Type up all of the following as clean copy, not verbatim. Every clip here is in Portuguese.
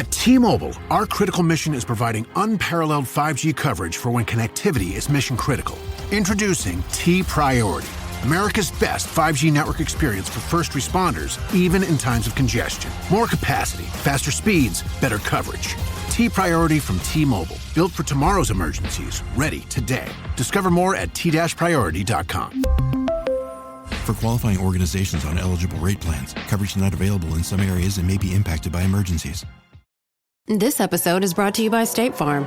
At T-Mobile, our critical mission is providing unparalleled 5G coverage for when connectivity is mission critical. Introducing T-Priority, America's best 5G network experience for first responders, even in times of congestion. More capacity, faster speeds, better coverage. T-Priority from T-Mobile, built for tomorrow's emergencies, ready today. Discover more at t-priority.com. For qualifying organizations on eligible rate plans, coverage not available in some areas and may be impacted by emergencies. This episode is brought to you by State Farm.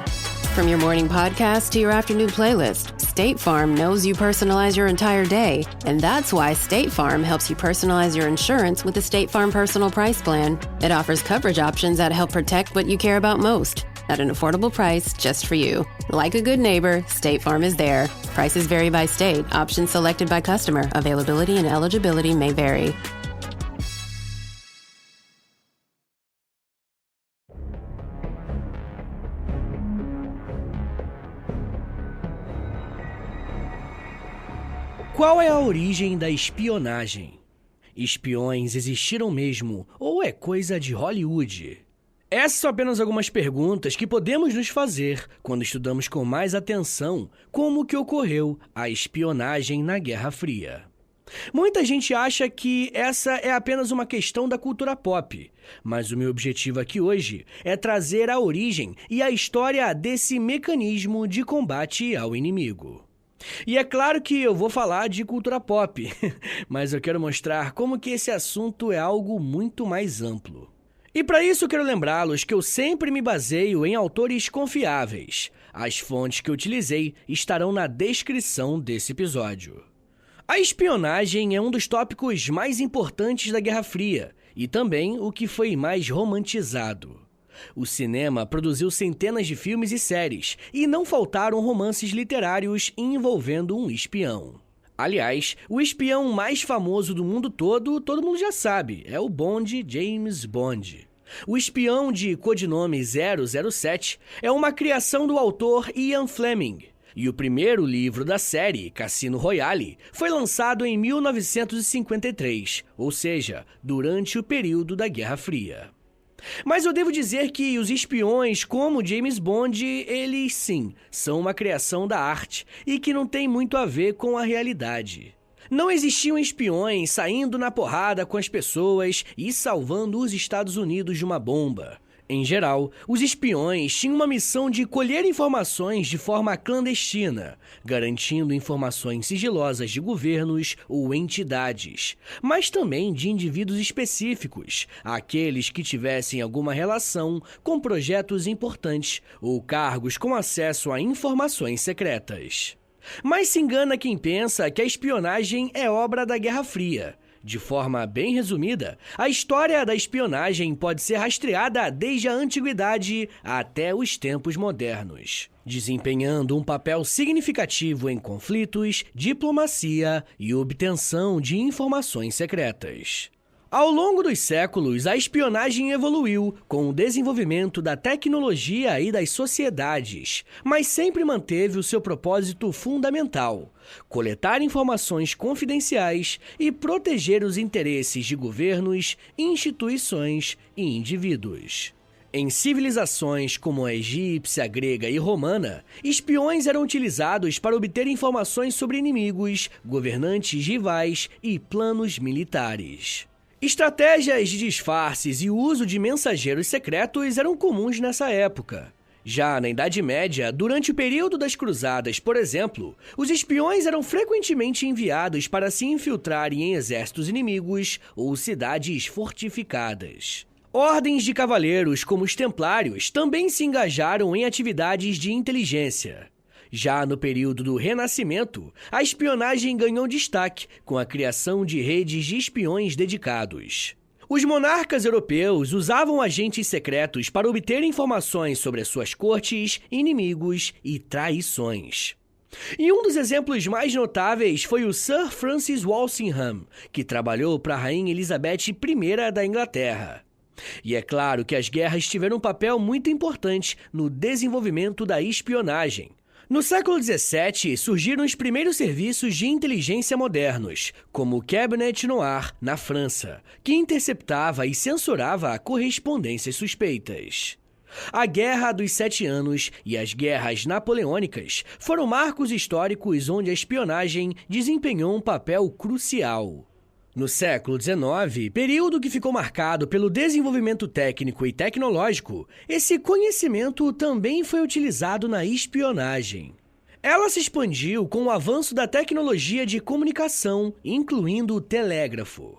From your morning podcast to your afternoon playlist, State Farm knows you personalize your entire day, and that's why State Farm helps you personalize your insurance with the State Farm Personal Price Plan. It offers coverage options that help protect what you care about most at an affordable price just for you. Like a good neighbor, State Farm is there. Prices vary by state. Options selected by customer. Availability and eligibility may vary. Qual é a origem da espionagem? Espiões existiram mesmo ou é coisa de Hollywood? Essas são apenas algumas perguntas que podemos nos fazer quando estudamos com mais atenção como que ocorreu a espionagem na Guerra Fria. Muita gente acha que essa é apenas uma questão da cultura pop, mas o meu objetivo aqui hoje é trazer a origem e a história desse mecanismo de combate ao inimigo. E é claro que eu vou falar de cultura pop, mas eu quero mostrar como que esse assunto é algo muito mais amplo. E para isso eu quero lembrá-los que eu sempre me baseio em autores confiáveis. As fontes que eu utilizei estarão na descrição desse episódio. A espionagem é um dos tópicos mais importantes da Guerra Fria e também o que foi mais romantizado. O cinema produziu centenas de filmes e séries, e não faltaram romances literários envolvendo um espião. Aliás, o espião mais famoso do mundo todo mundo já sabe, é o Bond, James Bond. O espião de codinome 007 é uma criação do autor Ian Fleming, e o primeiro livro da série, Cassino Royale, foi lançado em 1953, ou seja, durante o período da Guerra Fria. Mas eu devo dizer que os espiões como James Bond, eles sim, são uma criação da arte e que não tem muito a ver com a realidade. Não existiam espiões saindo na porrada com as pessoas e salvando os Estados Unidos de uma bomba. Em geral, os espiões tinham uma missão de colher informações de forma clandestina, garantindo informações sigilosas de governos ou entidades, mas também de indivíduos específicos, aqueles que tivessem alguma relação com projetos importantes ou cargos com acesso a informações secretas. Mas se engana quem pensa que a espionagem é obra da Guerra Fria. De forma bem resumida, a história da espionagem pode ser rastreada desde a antiguidade até os tempos modernos, desempenhando um papel significativo em conflitos, diplomacia e obtenção de informações secretas. Ao longo dos séculos, a espionagem evoluiu com o desenvolvimento da tecnologia e das sociedades, mas sempre manteve o seu propósito fundamental: coletar informações confidenciais e proteger os interesses de governos, instituições e indivíduos. Em civilizações como a egípcia, grega e romana, espiões eram utilizados para obter informações sobre inimigos, governantes rivais e planos militares. Estratégias de disfarces e o uso de mensageiros secretos eram comuns nessa época. Já na Idade Média, durante o período das Cruzadas, por exemplo, os espiões eram frequentemente enviados para se infiltrarem em exércitos inimigos ou cidades fortificadas. Ordens de cavaleiros, como os Templários, também se engajaram em atividades de inteligência. Já no período do Renascimento, a espionagem ganhou destaque com a criação de redes de espiões dedicados. Os monarcas europeus usavam agentes secretos para obter informações sobre as suas cortes, inimigos e traições. E um dos exemplos mais notáveis foi o Sir Francis Walsingham, que trabalhou para a Rainha Elizabeth I da Inglaterra. E é claro que as guerras tiveram um papel muito importante no desenvolvimento da espionagem. No século XVII, surgiram os primeiros serviços de inteligência modernos, como o Cabinet Noir, na França, que interceptava e censurava correspondências suspeitas. A Guerra dos 7 Anos e as Guerras Napoleônicas foram marcos históricos onde a espionagem desempenhou um papel crucial. No século XIX, período que ficou marcado pelo desenvolvimento técnico e tecnológico, esse conhecimento também foi utilizado na espionagem. Ela se expandiu com o avanço da tecnologia de comunicação, incluindo o telégrafo.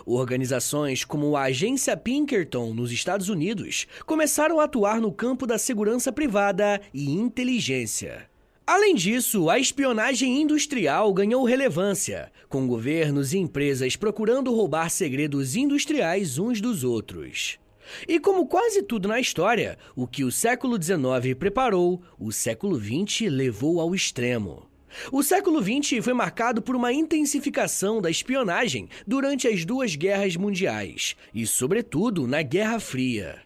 Organizações como a Agência Pinkerton, nos Estados Unidos, começaram a atuar no campo da segurança privada e inteligência. Além disso, a espionagem industrial ganhou relevância, com governos e empresas procurando roubar segredos industriais uns dos outros. E como quase tudo na história, o que o século XIX preparou, o século XX levou ao extremo. O século XX foi marcado por uma intensificação da espionagem durante as 2 guerras mundiais, e sobretudo na Guerra Fria.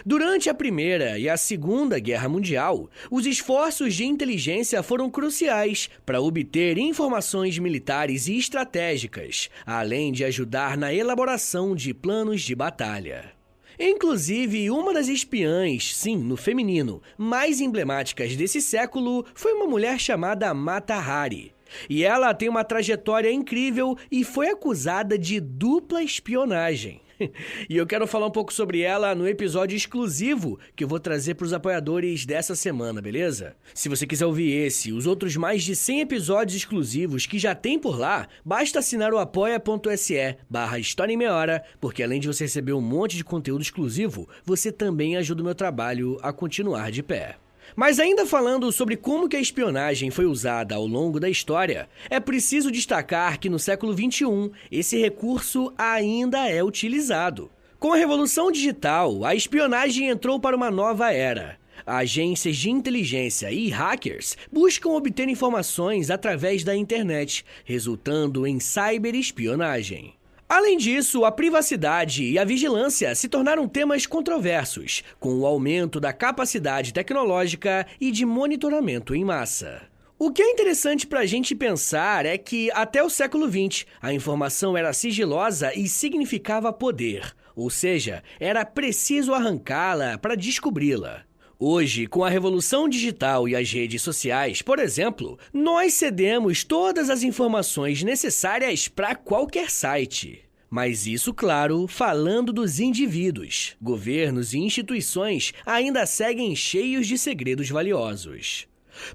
Durante a Primeira e a Segunda Guerra Mundial, os esforços de inteligência foram cruciais para obter informações militares e estratégicas, além de ajudar na elaboração de planos de batalha. Inclusive, uma das espiãs, sim, no feminino, mais emblemáticas desse século foi uma mulher chamada Mata Hari. E ela tem uma trajetória incrível e foi acusada de dupla espionagem. E eu quero falar um pouco sobre ela no episódio exclusivo que eu vou trazer para os apoiadores dessa semana, beleza? Se você quiser ouvir esse e os outros mais de 100 episódios exclusivos que já tem por lá, basta assinar o apoia.se/História em Meia Hora, porque além de você receber um monte de conteúdo exclusivo, você também ajuda o meu trabalho a continuar de pé. Mas ainda falando sobre como que a espionagem foi usada ao longo da história, é preciso destacar que no século XXI, esse recurso ainda é utilizado. Com a revolução digital, a espionagem entrou para uma nova era. Agências de inteligência e hackers buscam obter informações através da internet, resultando em cyberespionagem. Além disso, a privacidade e a vigilância se tornaram temas controversos, com o aumento da capacidade tecnológica e de monitoramento em massa. O que é interessante para a gente pensar é que, até o século XX, a informação era sigilosa e significava poder, ou seja, era preciso arrancá-la para descobri-la. Hoje, com a revolução digital e as redes sociais, por exemplo, nós cedemos todas as informações necessárias para qualquer site. Mas isso, claro, falando dos indivíduos. Governos e instituições ainda seguem cheios de segredos valiosos.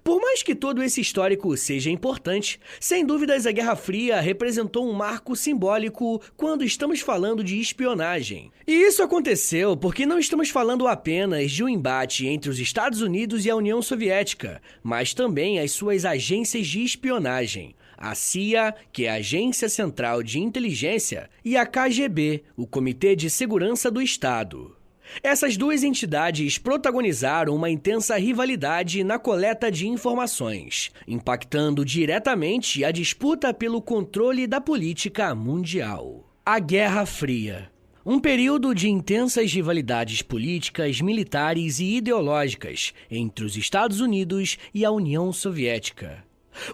Por mais que todo esse histórico seja importante, sem dúvidas a Guerra Fria representou um marco simbólico quando estamos falando de espionagem. E isso aconteceu porque não estamos falando apenas de um embate entre os Estados Unidos e a União Soviética, mas também as suas agências de espionagem. A CIA, que é a Agência Central de Inteligência, e a KGB, o Comitê de Segurança do Estado. Essas 2 entidades protagonizaram uma intensa rivalidade na coleta de informações, impactando diretamente a disputa pelo controle da política mundial. A Guerra Fria. Um período de intensas rivalidades políticas, militares e ideológicas entre os Estados Unidos e a União Soviética.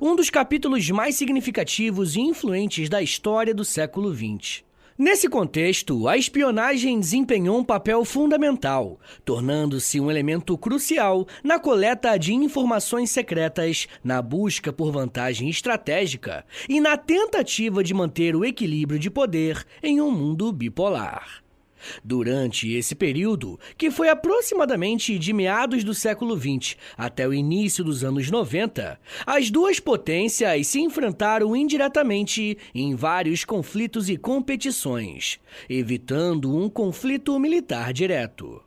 Um dos capítulos mais significativos e influentes da história do século XX. Nesse contexto, a espionagem desempenhou um papel fundamental, tornando-se um elemento crucial na coleta de informações secretas, na busca por vantagem estratégica e na tentativa de manter o equilíbrio de poder em um mundo bipolar. Durante esse período, que foi aproximadamente de meados do século XX até o início dos anos 90, as 2 potências se enfrentaram indiretamente em vários conflitos e competições, evitando um conflito militar direto.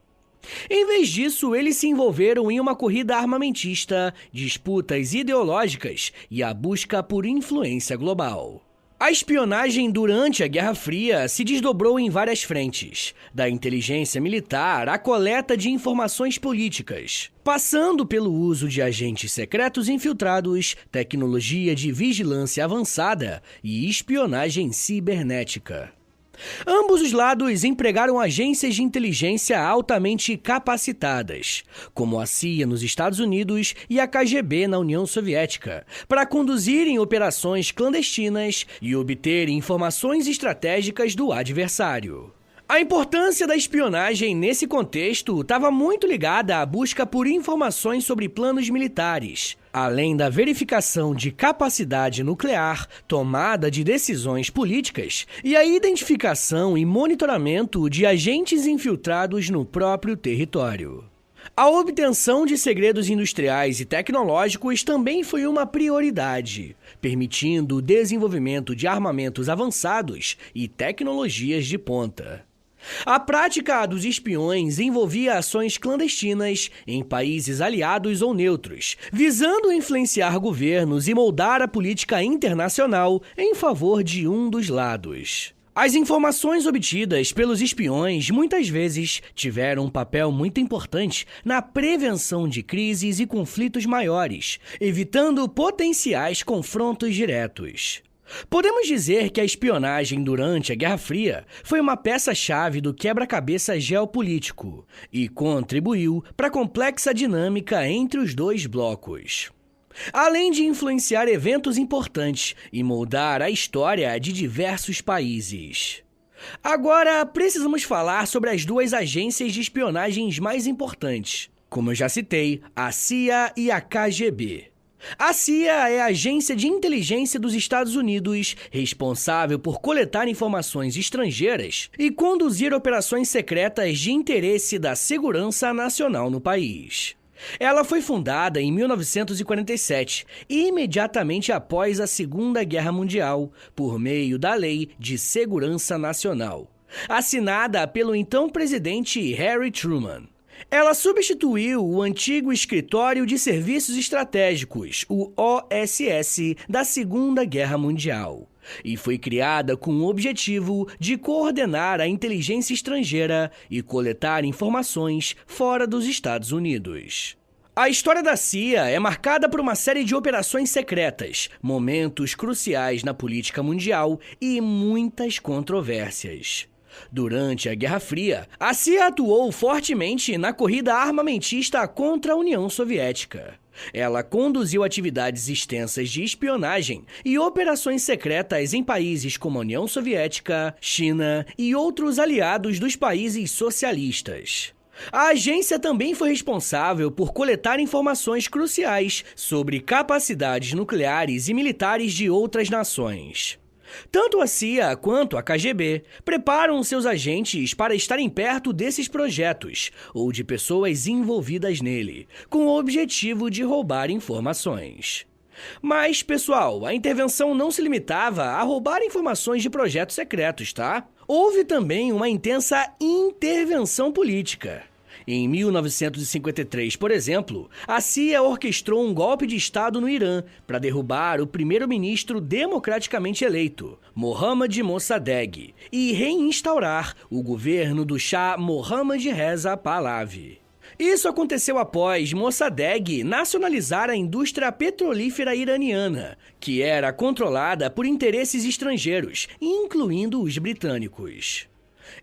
Em vez disso, eles se envolveram em uma corrida armamentista, disputas ideológicas e a busca por influência global. A espionagem durante a Guerra Fria se desdobrou em várias frentes, da inteligência militar à coleta de informações políticas, passando pelo uso de agentes secretos infiltrados, tecnologia de vigilância avançada e espionagem cibernética. Ambos os lados empregaram agências de inteligência altamente capacitadas, como a CIA nos Estados Unidos e a KGB na União Soviética, para conduzirem operações clandestinas e obterem informações estratégicas do adversário. A importância da espionagem nesse contexto estava muito ligada à busca por informações sobre planos militares, além da verificação de capacidade nuclear, tomada de decisões políticas e a identificação e monitoramento de agentes infiltrados no próprio território. A obtenção de segredos industriais e tecnológicos também foi uma prioridade, permitindo o desenvolvimento de armamentos avançados e tecnologias de ponta. A prática dos espiões envolvia ações clandestinas em países aliados ou neutros, visando influenciar governos e moldar a política internacional em favor de um dos lados. As informações obtidas pelos espiões muitas vezes tiveram um papel muito importante na prevenção de crises e conflitos maiores, evitando potenciais confrontos diretos. Podemos dizer que a espionagem durante a Guerra Fria foi uma peça-chave do quebra-cabeça geopolítico e contribuiu para a complexa dinâmica entre os dois blocos. Além de influenciar eventos importantes e moldar a história de diversos países. Agora, precisamos falar sobre as duas agências de espionagens mais importantes. Como eu já citei, a CIA e a KGB. A CIA é a agência de inteligência dos Estados Unidos, responsável por coletar informações estrangeiras e conduzir operações secretas de interesse da segurança nacional no país. Ela foi fundada em 1947, imediatamente após a Segunda Guerra Mundial, por meio da Lei de Segurança Nacional, assinada pelo então presidente Harry Truman. Ela substituiu o antigo Escritório de Serviços Estratégicos, o OSS, da Segunda Guerra Mundial, e foi criada com o objetivo de coordenar a inteligência estrangeira e coletar informações fora dos Estados Unidos. A história da CIA é marcada por uma série de operações secretas, momentos cruciais na política mundial e muitas controvérsias. Durante a Guerra Fria, a CIA atuou fortemente na corrida armamentista contra a União Soviética. Ela conduziu atividades extensas de espionagem e operações secretas em países como a União Soviética, China e outros aliados dos países socialistas. A agência também foi responsável por coletar informações cruciais sobre capacidades nucleares e militares de outras nações. Tanto a CIA quanto a KGB preparam seus agentes para estarem perto desses projetos ou de pessoas envolvidas nele, com o objetivo de roubar informações. Mas, pessoal, a intervenção não se limitava a roubar informações de projetos secretos, tá? Houve também uma intensa intervenção política. Em 1953, por exemplo, a CIA orquestrou um golpe de Estado no Irã para derrubar o primeiro-ministro democraticamente eleito, Mohammad Mossadegh, e reinstaurar o governo do Shah Mohammad Reza Pahlavi. Isso aconteceu após Mossadegh nacionalizar a indústria petrolífera iraniana, que era controlada por interesses estrangeiros, incluindo os britânicos.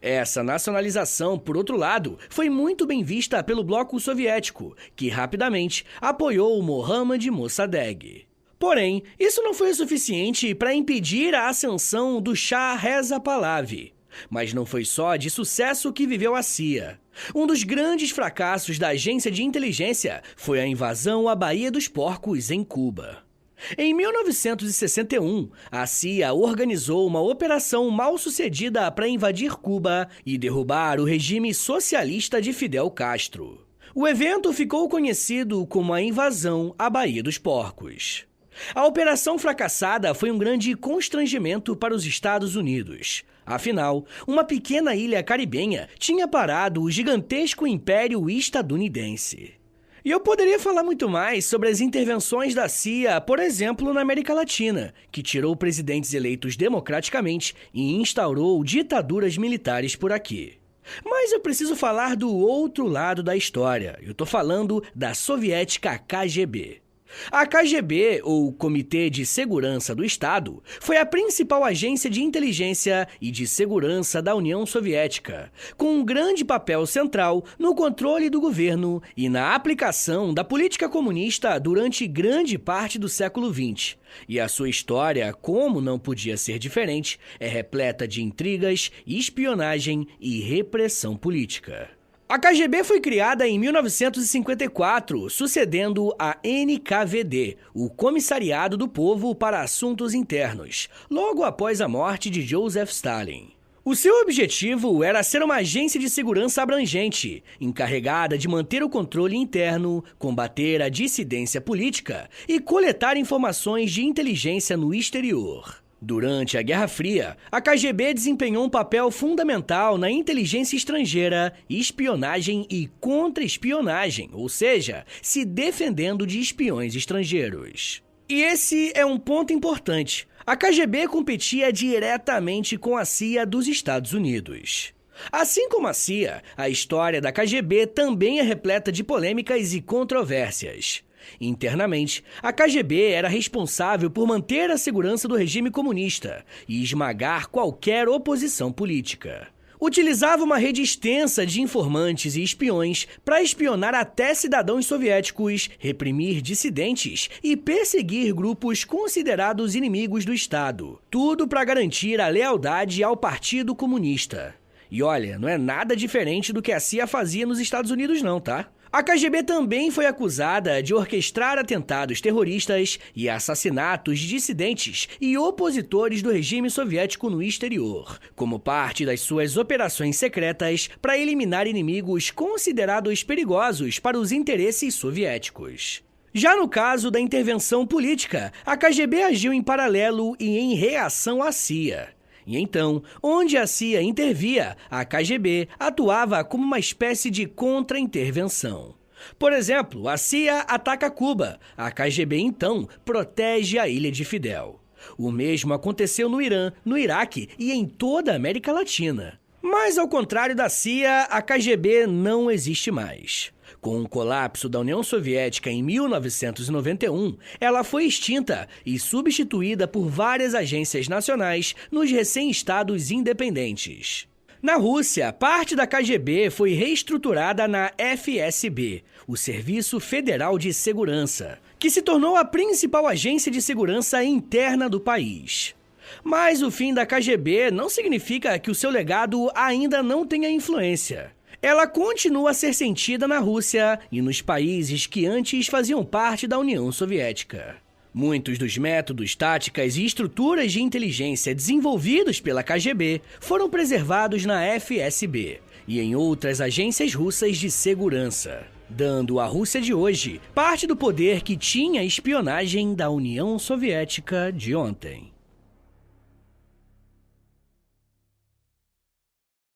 Essa nacionalização, por outro lado, foi muito bem vista pelo bloco soviético, que rapidamente apoiou Mohammad Mossadegh. Porém, isso não foi o suficiente para impedir a ascensão do Shah Reza Pahlavi. Mas não foi só de sucesso que viveu a CIA. Um dos grandes fracassos da agência de inteligência foi a invasão à Baía dos Porcos, em Cuba. Em 1961, a CIA organizou uma operação mal-sucedida para invadir Cuba e derrubar o regime socialista de Fidel Castro. O evento ficou conhecido como a invasão à Baía dos Porcos. A operação fracassada foi um grande constrangimento para os Estados Unidos. Afinal, uma pequena ilha caribenha tinha parado o gigantesco império estadunidense. E eu poderia falar muito mais sobre as intervenções da CIA, por exemplo, na América Latina, que tirou presidentes eleitos democraticamente e instaurou ditaduras militares por aqui. Mas eu preciso falar do outro lado da história. Eu tô falando da soviética KGB. A KGB, ou Comitê de Segurança do Estado, foi a principal agência de inteligência e de segurança da União Soviética, com um grande papel central no controle do governo e na aplicação da política comunista durante grande parte do século XX. E a sua história, como não podia ser diferente, é repleta de intrigas, espionagem e repressão política. A KGB foi criada em 1954, sucedendo a NKVD, o Comissariado do Povo para Assuntos Internos, logo após a morte de Joseph Stalin. O seu objetivo era ser uma agência de segurança abrangente, encarregada de manter o controle interno, combater a dissidência política e coletar informações de inteligência no exterior. Durante a Guerra Fria, a KGB desempenhou um papel fundamental na inteligência estrangeira, espionagem e contra-espionagem, ou seja, se defendendo de espiões estrangeiros. E esse é um ponto importante. A KGB competia diretamente com a CIA dos Estados Unidos. Assim como a CIA, a história da KGB também é repleta de polêmicas e controvérsias. Internamente, a KGB era responsável por manter a segurança do regime comunista e esmagar qualquer oposição política. Utilizava uma rede extensa de informantes e espiões para espionar até cidadãos soviéticos, reprimir dissidentes e perseguir grupos considerados inimigos do Estado. Tudo para garantir a lealdade ao Partido Comunista. E olha, não é nada diferente do que a CIA fazia nos Estados Unidos não, tá? A KGB também foi acusada de orquestrar atentados terroristas e assassinatos de dissidentes e opositores do regime soviético no exterior, como parte das suas operações secretas para eliminar inimigos considerados perigosos para os interesses soviéticos. Já no caso da intervenção política, a KGB agiu em paralelo e em reação à CIA. E então, onde a CIA intervia, a KGB atuava como uma espécie de contra-intervenção. Por exemplo, a CIA ataca Cuba, a KGB então protege a Ilha de Fidel. O mesmo aconteceu no Irã, no Iraque e em toda a América Latina. Mas ao contrário da CIA, a KGB não existe mais. Com o colapso da União Soviética em 1991, ela foi extinta e substituída por várias agências nacionais nos recém-estados independentes. Na Rússia, parte da KGB foi reestruturada na FSB, o Serviço Federal de Segurança, que se tornou a principal agência de segurança interna do país. Mas o fim da KGB não significa que o seu legado ainda não tenha influência. Ela continua a ser sentida na Rússia e nos países que antes faziam parte da União Soviética. Muitos dos métodos, táticas e estruturas de inteligência desenvolvidos pela KGB foram preservados na FSB e em outras agências russas de segurança, dando à Rússia de hoje parte do poder que tinha a espionagem da União Soviética de ontem.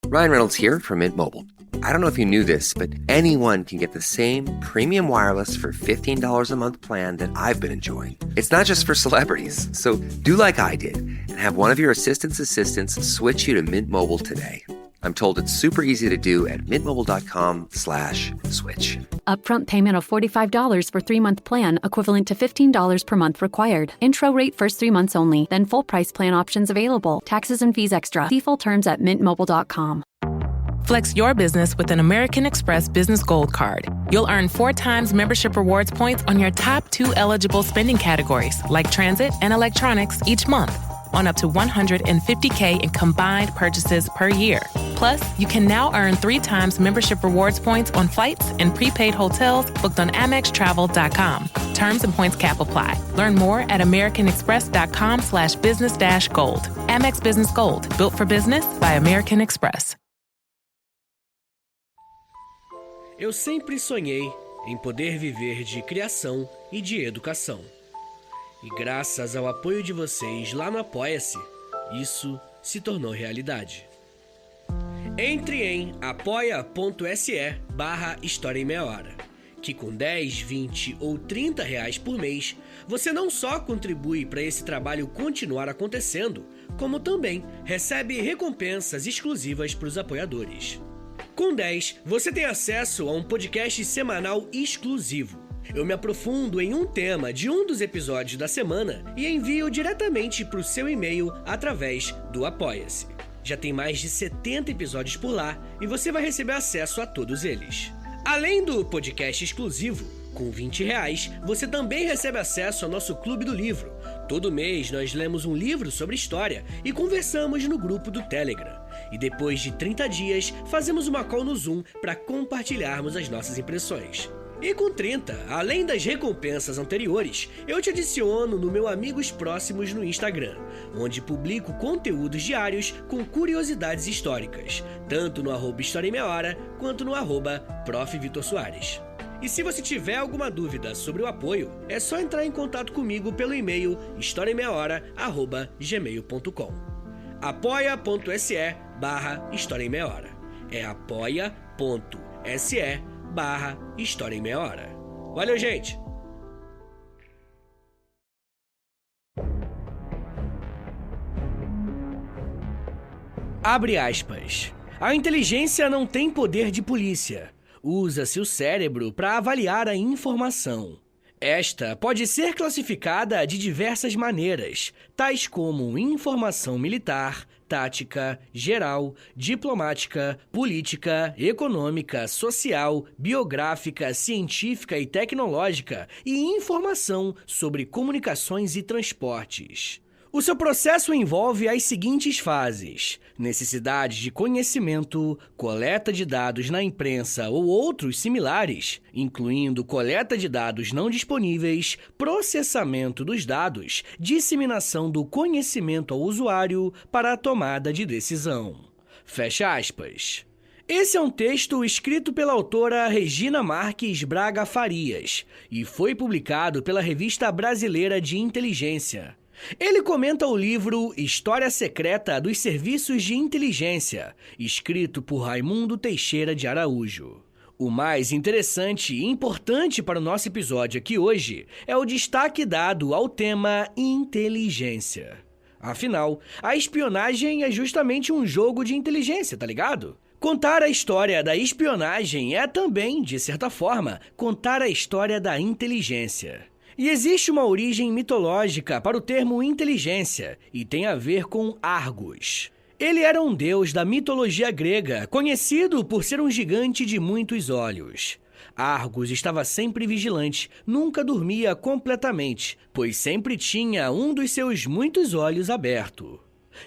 Ryan Reynolds here from Mint Mobile. I don't know if you knew this, but anyone can get the same premium wireless for $15 a month plan that I've been enjoying. It's not just for celebrities, so do like I did and have one of your assistants switch you to Mint Mobile today. I'm told it's super easy to do at mintmobile.com/switch. Upfront payment of $45 for 3-month plan, equivalent to $15 per month required. Intro rate first 3 months only, then full price plan options available. Taxes and fees extra. See full terms at mintmobile.com. Flex your business with an American Express Business Gold Card. You'll earn 4 times membership rewards points on your top 2 eligible spending categories, like transit and electronics, each month, on up to $150K in combined purchases per year. Plus, you can now earn 3 times membership rewards points on flights and prepaid hotels booked on AmexTravel.com. Terms and points cap apply. Learn more at americanexpress.com/business-gold. Amex Business Gold, built for business by American Express. Eu sempre sonhei em poder viver de criação e de educação. E graças ao apoio de vocês lá no Apoia-se, isso se tornou realidade. Entre em apoia.se/História em Meia Hora, que com 10, 20 ou 30 reais por mês, você não só contribui para esse trabalho continuar acontecendo, como também recebe recompensas exclusivas para os apoiadores. Com 10, você tem acesso a um podcast semanal exclusivo, eu me aprofundo em um tema de um dos episódios da semana e envio diretamente para o seu e-mail através do Apoia-se. Já tem mais de 70 episódios por lá e você vai receber acesso a todos eles. Além do podcast exclusivo, com R$20, você também recebe acesso ao nosso Clube do Livro. Todo mês nós lemos um livro sobre história e conversamos no grupo do Telegram. E depois de 30 dias, fazemos uma call no Zoom para compartilharmos as nossas impressões. E com 30, além das recompensas anteriores, eu te adiciono no meu Amigos Próximos no Instagram, onde publico conteúdos diários com curiosidades históricas, tanto no @História em Meia Hora quanto no @Prof. Vitor Soares. E se você tiver alguma dúvida sobre o apoio, é só entrar em contato comigo pelo e-mail historiaemmeiahora@gmail.com. apoia.se/História em Meia Hora. É apoia.se/História em Meia Hora. Valeu, gente! Abre aspas. A inteligência não tem poder de polícia. Usa-se o cérebro para avaliar a informação. Esta pode ser classificada de diversas maneiras, tais como informação militar, tática, geral, diplomática, política, econômica, social, biográfica, científica e tecnológica e informação sobre comunicações e transportes. O seu processo envolve as seguintes fases: necessidade de conhecimento, coleta de dados na imprensa ou outros similares, incluindo coleta de dados não disponíveis, processamento dos dados, disseminação do conhecimento ao usuário para a tomada de decisão. Fecha aspas. Esse é um texto escrito pela autora Regina Marques Braga Farias e foi publicado pela Revista Brasileira de Inteligência. Ele comenta o livro História Secreta dos Serviços de Inteligência, escrito por Raimundo Teixeira de Araújo. O mais interessante e importante para o nosso episódio aqui hoje é o destaque dado ao tema inteligência. Afinal, a espionagem é justamente um jogo de inteligência, tá ligado? Contar a história da espionagem é também, de certa forma, contar a história da inteligência. E existe uma origem mitológica para o termo inteligência, e tem a ver com Argos. Ele era um deus da mitologia grega, conhecido por ser um gigante de muitos olhos. Argos estava sempre vigilante, nunca dormia completamente, pois sempre tinha um dos seus muitos olhos aberto.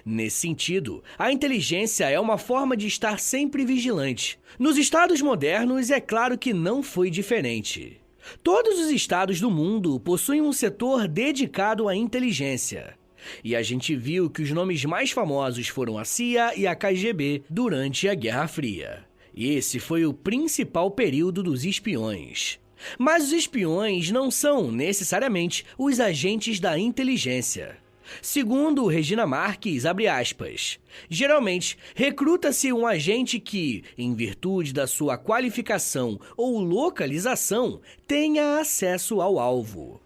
Nesse sentido, a inteligência é uma forma de estar sempre vigilante. Nos estados modernos, é claro que não foi diferente. Todos os estados do mundo possuem um setor dedicado à inteligência. E a gente viu que os nomes mais famosos foram a CIA e a KGB durante a Guerra Fria. Esse foi o principal período dos espiões. Mas os espiões não são, necessariamente, os agentes da inteligência. Segundo Regina Marques, abre aspas, geralmente recruta-se um agente que, em virtude da sua qualificação ou localização, tenha acesso ao alvo.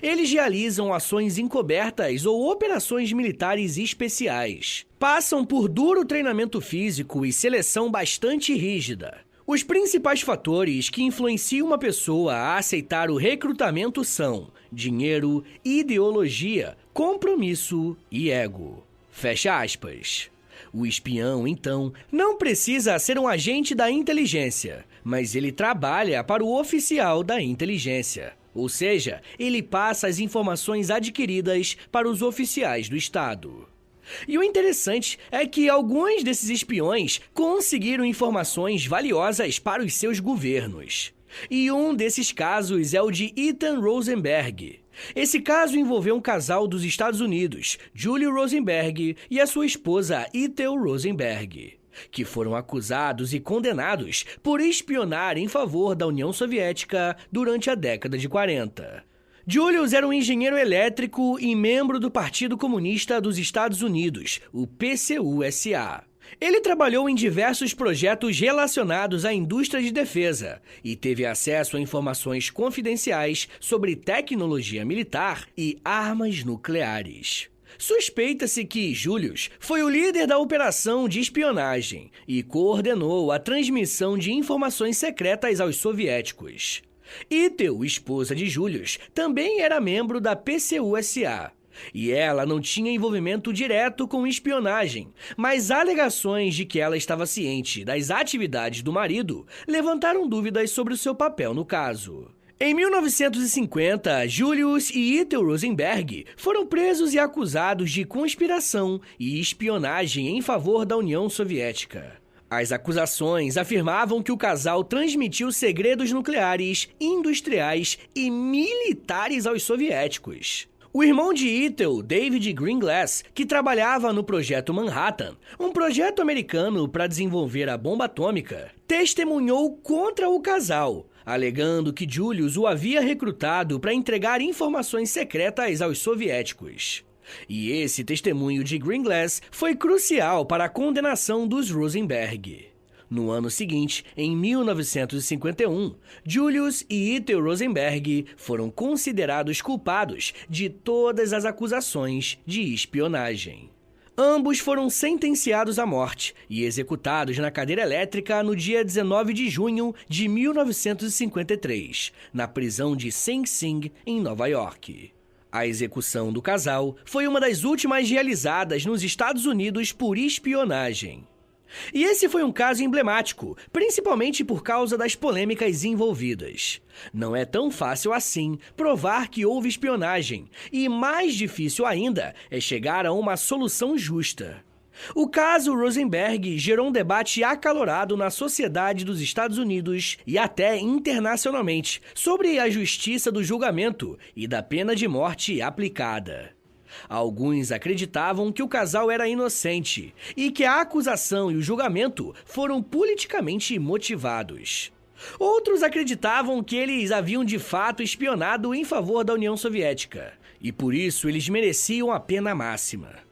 Eles realizam ações encobertas ou operações militares especiais. Passam por duro treinamento físico e seleção bastante rígida. Os principais fatores que influenciam uma pessoa a aceitar o recrutamento são dinheiro, ideologia, compromisso e ego. Fecha aspas. O espião, então, não precisa ser um agente da inteligência, mas ele trabalha para o oficial da inteligência. Ou seja, ele passa as informações adquiridas para os oficiais do Estado. E o interessante é que alguns desses espiões conseguiram informações valiosas para os seus governos. E um desses casos é o de Ethan Rosenberg. Esse caso envolveu um casal dos Estados Unidos, Julie Rosenberg e a sua esposa Ethel Rosenberg, que foram acusados e condenados por espionar em favor da União Soviética durante a década de 40. Julius era um engenheiro elétrico e membro do Partido Comunista dos Estados Unidos, o PCUSA. Ele trabalhou em diversos projetos relacionados à indústria de defesa e teve acesso a informações confidenciais sobre tecnologia militar e armas nucleares. Suspeita-se que Julius foi o líder da operação de espionagem e coordenou a transmissão de informações secretas aos soviéticos. Ethel, esposa de Julius, também era membro da PCUSA. E ela não tinha envolvimento direto com espionagem, mas alegações de que ela estava ciente das atividades do marido levantaram dúvidas sobre o seu papel no caso. Em 1950, Julius e Ethel Rosenberg foram presos e acusados de conspiração e espionagem em favor da União Soviética. As acusações afirmavam que o casal transmitiu segredos nucleares, industriais e militares aos soviéticos. O irmão de Ethel, David Greenglass, que trabalhava no Projeto Manhattan, um projeto americano para desenvolver a bomba atômica, testemunhou contra o casal, alegando que Julius o havia recrutado para entregar informações secretas aos soviéticos. E esse testemunho de Greenglass foi crucial para a condenação dos Rosenberg. No ano seguinte, em 1951, Julius e Ethel Rosenberg foram considerados culpados de todas as acusações de espionagem. Ambos foram sentenciados à morte e executados na cadeira elétrica no dia 19 de junho de 1953, na prisão de Sing Sing, em Nova York. A execução do casal foi uma das últimas realizadas nos Estados Unidos por espionagem. E esse foi um caso emblemático, principalmente por causa das polêmicas envolvidas. Não é tão fácil assim provar que houve espionagem, e mais difícil ainda é chegar a uma solução justa. O caso Rosenberg gerou um debate acalorado na sociedade dos Estados Unidos e até internacionalmente sobre a justiça do julgamento e da pena de morte aplicada. Alguns acreditavam que o casal era inocente e que a acusação e o julgamento foram politicamente motivados. Outros acreditavam que eles haviam de fato espionado em favor da União Soviética e por isso eles mereciam a pena máxima.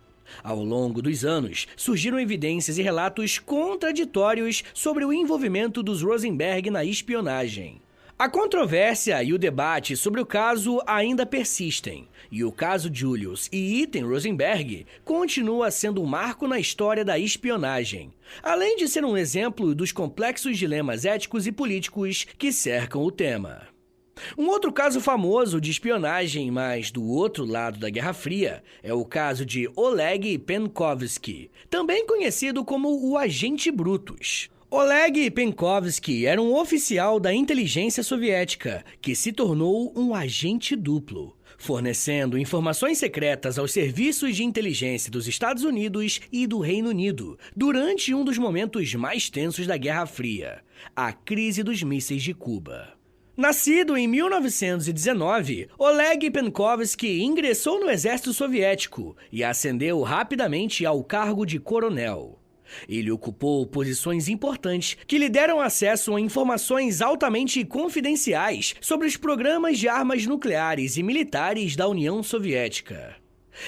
Ao longo dos anos, surgiram evidências e relatos contraditórios sobre o envolvimento dos Rosenberg na espionagem. A controvérsia e o debate sobre o caso ainda persistem, e o caso Julius e Ethel Rosenberg continua sendo um marco na história da espionagem, além de ser um exemplo dos complexos dilemas éticos e políticos que cercam o tema. Um outro caso famoso de espionagem, mas do outro lado da Guerra Fria, é o caso de Oleg Penkovsky, também conhecido como o Agente Brutus. Oleg Penkovsky era um oficial da inteligência soviética que se tornou um agente duplo, fornecendo informações secretas aos serviços de inteligência dos Estados Unidos e do Reino Unido durante um dos momentos mais tensos da Guerra Fria, a crise dos mísseis de Cuba. Nascido em 1919, Oleg Penkovsky ingressou no exército soviético e ascendeu rapidamente ao cargo de coronel. Ele ocupou posições importantes que lhe deram acesso a informações altamente confidenciais sobre os programas de armas nucleares e militares da União Soviética.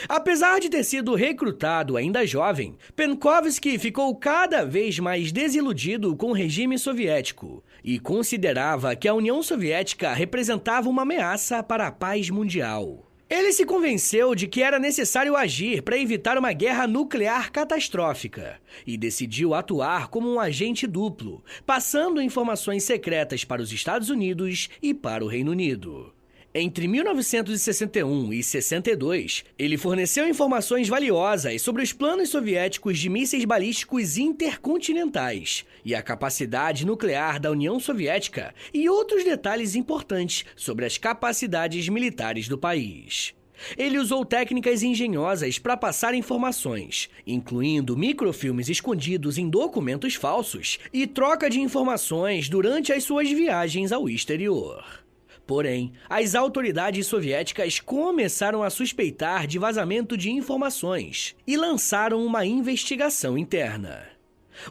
Apesar de ter sido recrutado ainda jovem, Penkovsky ficou cada vez mais desiludido com o regime soviético e considerava que a União Soviética representava uma ameaça para a paz mundial. Ele se convenceu de que era necessário agir para evitar uma guerra nuclear catastrófica e decidiu atuar como um agente duplo, passando informações secretas para os Estados Unidos e para o Reino Unido. Entre 1961 e 62, ele forneceu informações valiosas sobre os planos soviéticos de mísseis balísticos intercontinentais e a capacidade nuclear da União Soviética e outros detalhes importantes sobre as capacidades militares do país. Ele usou técnicas engenhosas para passar informações, incluindo microfilmes escondidos em documentos falsos e troca de informações durante as suas viagens ao exterior. Porém, as autoridades soviéticas começaram a suspeitar de vazamento de informações e lançaram uma investigação interna.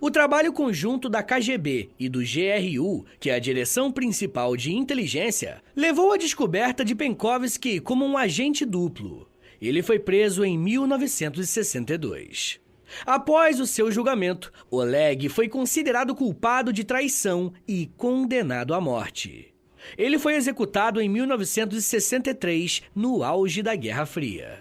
O trabalho conjunto da KGB e do GRU, que é a Direção Principal de Inteligência, levou à descoberta de Penkovsky como um agente duplo. Ele foi preso em 1962. Após o seu julgamento, Oleg foi considerado culpado de traição e condenado à morte. Ele foi executado em 1963, no auge da Guerra Fria.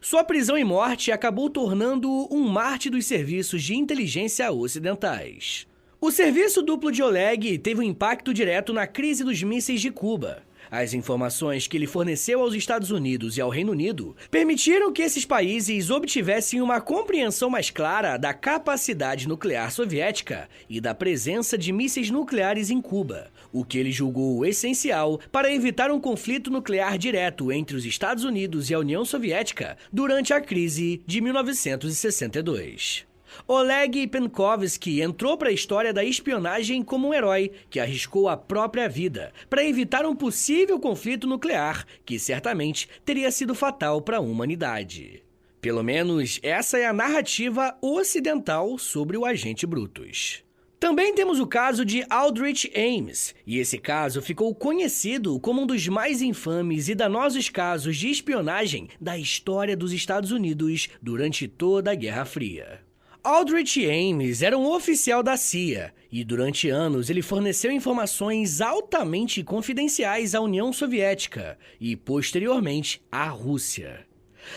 Sua prisão e morte acabou tornando-o um mártir dos serviços de inteligência ocidentais. O serviço duplo de Oleg teve um impacto direto na crise dos mísseis de Cuba. As informações que ele forneceu aos Estados Unidos e ao Reino Unido permitiram que esses países obtivessem uma compreensão mais clara da capacidade nuclear soviética e da presença de mísseis nucleares em Cuba, o que ele julgou essencial para evitar um conflito nuclear direto entre os Estados Unidos e a União Soviética durante a crise de 1962. Oleg Penkovsky entrou para a história da espionagem como um herói que arriscou a própria vida para evitar um possível conflito nuclear que certamente teria sido fatal para a humanidade. Pelo menos essa é a narrativa ocidental sobre o agente Brutus. Também temos o caso de Aldrich Ames, e esse caso ficou conhecido como um dos mais infames e danosos casos de espionagem da história dos Estados Unidos durante toda a Guerra Fria. Aldrich Ames era um oficial da CIA e durante anos ele forneceu informações altamente confidenciais à União Soviética e, posteriormente, à Rússia.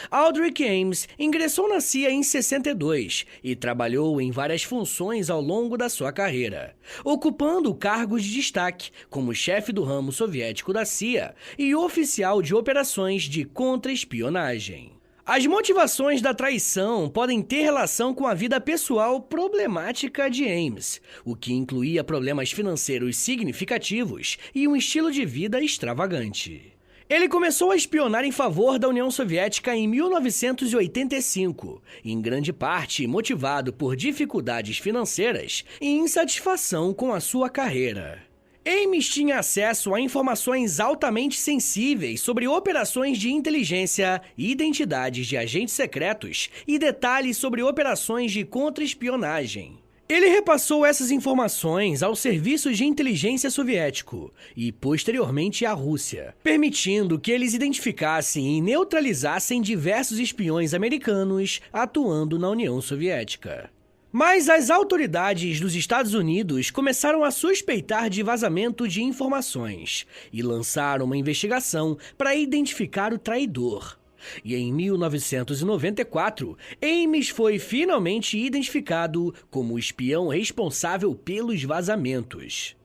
Aldrich Ames ingressou na CIA em 62 e trabalhou em várias funções ao longo da sua carreira, ocupando cargos de destaque como chefe do ramo soviético da CIA e oficial de operações de contra-espionagem. As motivações da traição podem ter relação com a vida pessoal problemática de Ames, o que incluía problemas financeiros significativos e um estilo de vida extravagante. Ele começou a espionar em favor da União Soviética em 1985, em grande parte motivado por dificuldades financeiras e insatisfação com a sua carreira. Ames tinha acesso a informações altamente sensíveis sobre operações de inteligência, identidades de agentes secretos e detalhes sobre operações de contra-espionagem. Ele repassou essas informações aos serviços de inteligência soviético e, posteriormente, à Rússia, permitindo que eles identificassem e neutralizassem diversos espiões americanos atuando na União Soviética. Mas as autoridades dos Estados Unidos começaram a suspeitar de vazamento de informações e lançaram uma investigação para identificar o traidor. E em 1994, Ames foi finalmente identificado como o espião responsável pelos vazamentos.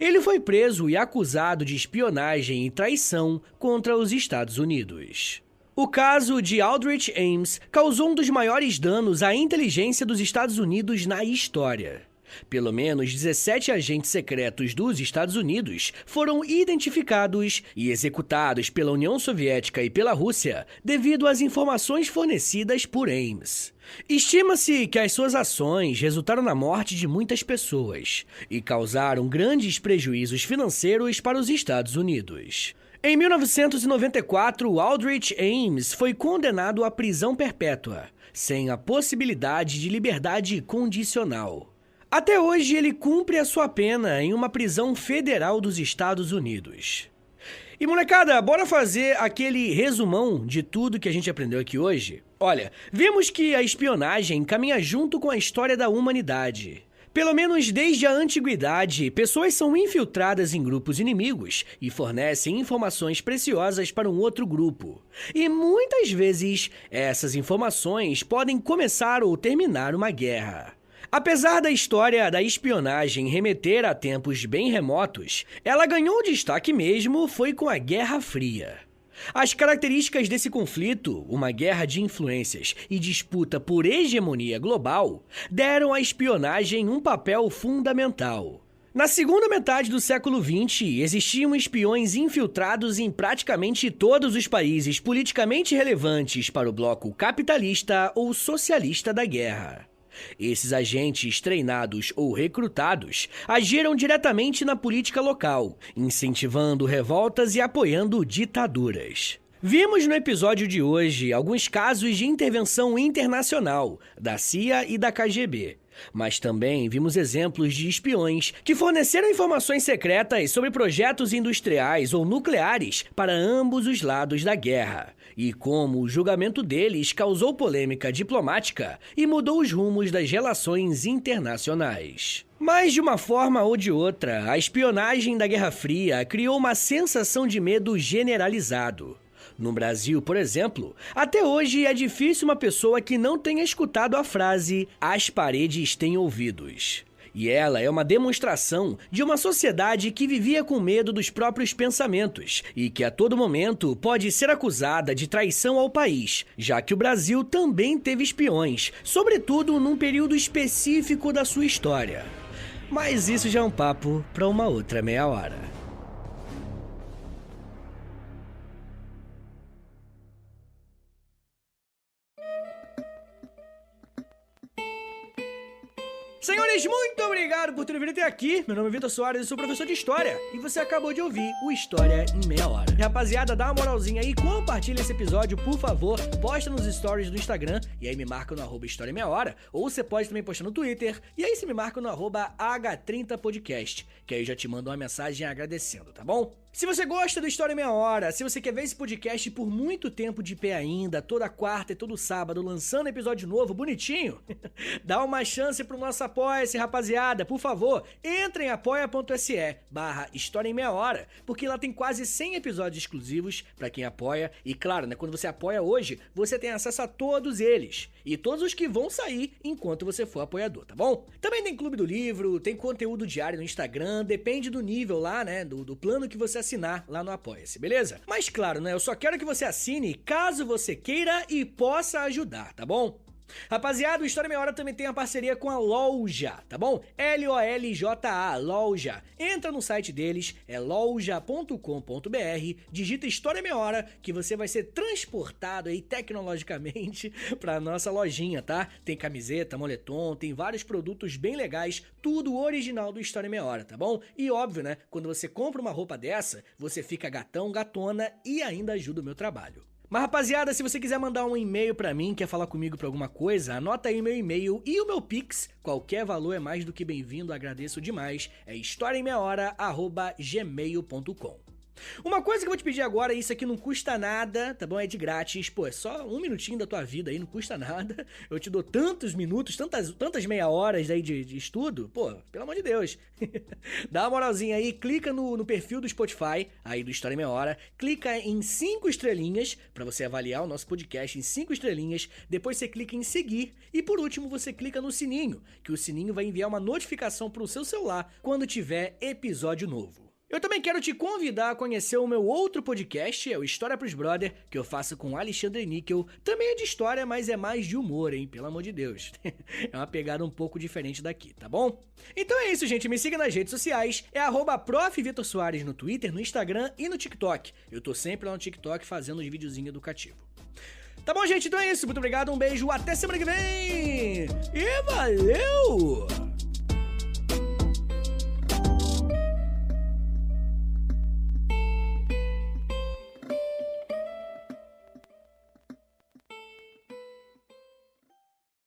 Ele foi preso e acusado de espionagem e traição contra os Estados Unidos. O caso de Aldrich Ames causou um dos maiores danos à inteligência dos Estados Unidos na história. Pelo menos 17 agentes secretos dos Estados Unidos foram identificados e executados pela União Soviética e pela Rússia devido às informações fornecidas por Ames. Estima-se que as suas ações resultaram na morte de muitas pessoas e causaram grandes prejuízos financeiros para os Estados Unidos. Em 1994, Aldrich Ames foi condenado à prisão perpétua, sem a possibilidade de liberdade condicional. Até hoje, ele cumpre a sua pena em uma prisão federal dos Estados Unidos. E molecada, bora fazer aquele resumão de tudo que a gente aprendeu aqui hoje? Olha, vimos que a espionagem caminha junto com a história da humanidade. Pelo menos desde a antiguidade, pessoas são infiltradas em grupos inimigos e fornecem informações preciosas para um outro grupo. E muitas vezes, essas informações podem começar ou terminar uma guerra. Apesar da história da espionagem remeter a tempos bem remotos, ela ganhou destaque mesmo foi com a Guerra Fria. As características desse conflito, uma guerra de influências e disputa por hegemonia global, deram à espionagem um papel fundamental. Na segunda metade do século XX, existiam espiões infiltrados em praticamente todos os países politicamente relevantes para o bloco capitalista ou socialista da guerra. Esses agentes treinados ou recrutados agiram diretamente na política local, incentivando revoltas e apoiando ditaduras. Vimos no episódio de hoje alguns casos de intervenção internacional da CIA e da KGB, mas também vimos exemplos de espiões que forneceram informações secretas sobre projetos industriais ou nucleares para ambos os lados da guerra, e como o julgamento deles causou polêmica diplomática e mudou os rumos das relações internacionais. Mas de uma forma ou de outra, a espionagem da Guerra Fria criou uma sensação de medo generalizado. No Brasil, por exemplo, até hoje é difícil uma pessoa que não tenha escutado a frase "as paredes têm ouvidos". E ela é uma demonstração de uma sociedade que vivia com medo dos próprios pensamentos e que a todo momento pode ser acusada de traição ao país, já que o Brasil também teve espiões, sobretudo num período específico da sua história. Mas isso já é um papo para uma outra meia hora. Senhores, muito obrigado por terem vindo até aqui. Meu nome é Vitor Soares, eu sou professor de História. E você acabou de ouvir o História em Meia Hora. E, rapaziada, dá uma moralzinha aí, compartilha esse episódio, por favor. Posta nos stories do Instagram, e aí me marca no @História em Meia Hora. Ou você pode também postar no Twitter, e aí você me marca no @H30podcast, que aí eu já te mando uma mensagem agradecendo, tá bom? Se você gosta do História em Meia Hora, se você quer ver esse podcast por muito tempo de pé ainda, toda quarta e todo sábado, lançando episódio novo, bonitinho, dá uma chance pro nosso Apoia-se, rapaziada. Por favor, entre em apoia.se/História em Meia Hora, porque lá tem quase 100 episódios exclusivos pra quem apoia. E claro, né, quando você apoia hoje, você tem acesso a todos eles. E todos os que vão sair enquanto você for apoiador, tá bom? Também tem Clube do Livro, tem conteúdo diário no Instagram, depende do nível lá, né, do plano que você assinar lá no Apoia-se, beleza? Mas claro, né, eu só quero que você assine caso você queira e possa ajudar, tá bom? Rapaziada, o História em Meia Hora também tem a parceria com a Loja, tá bom? LOLJA, Loja. Entra no site deles, é loja.com.br, digita História em Meia Hora, que você vai ser transportado aí tecnologicamente pra nossa lojinha, tá? Tem camiseta, moletom, tem vários produtos bem legais, tudo original do História em Meia Hora, tá bom? E óbvio, né, quando você compra uma roupa dessa, você fica gatão, gatona e ainda ajuda o meu trabalho. Mas, rapaziada, se você quiser mandar um e-mail pra mim, quer falar comigo pra alguma coisa, anota aí meu e-mail e o meu Pix. Qualquer valor é mais do que bem-vindo, agradeço demais. É historiaemmeiahora@gmail.com. Uma coisa que eu vou te pedir agora, isso aqui não custa nada, tá bom? É de grátis, pô, é só um minutinho da tua vida aí, não custa nada. Eu te dou tantos minutos, tantas meia horas aí de estudo, pô, pelo amor de Deus. Dá uma moralzinha aí, clica no perfil do Spotify, aí do História em Meia Hora, clica em 5 estrelinhas, pra você avaliar o nosso podcast em 5 estrelinhas, depois você clica em seguir, e por último você clica no sininho, que o sininho vai enviar uma notificação pro seu celular quando tiver episódio novo. Eu também quero te convidar a conhecer o meu outro podcast, é o História pros Brother, que eu faço com Alexandre Níquel. Também é de história, mas é mais de humor, hein? Pelo amor de Deus. É uma pegada um pouco diferente daqui, tá bom? Então é isso, gente. Me siga nas redes sociais. É @Prof. Vitor Soares no Twitter, no Instagram e no TikTok. Eu tô sempre lá no TikTok fazendo uns videozinhos educativos. Tá bom, gente? Então é isso. Muito obrigado, um beijo, até semana que vem! E valeu!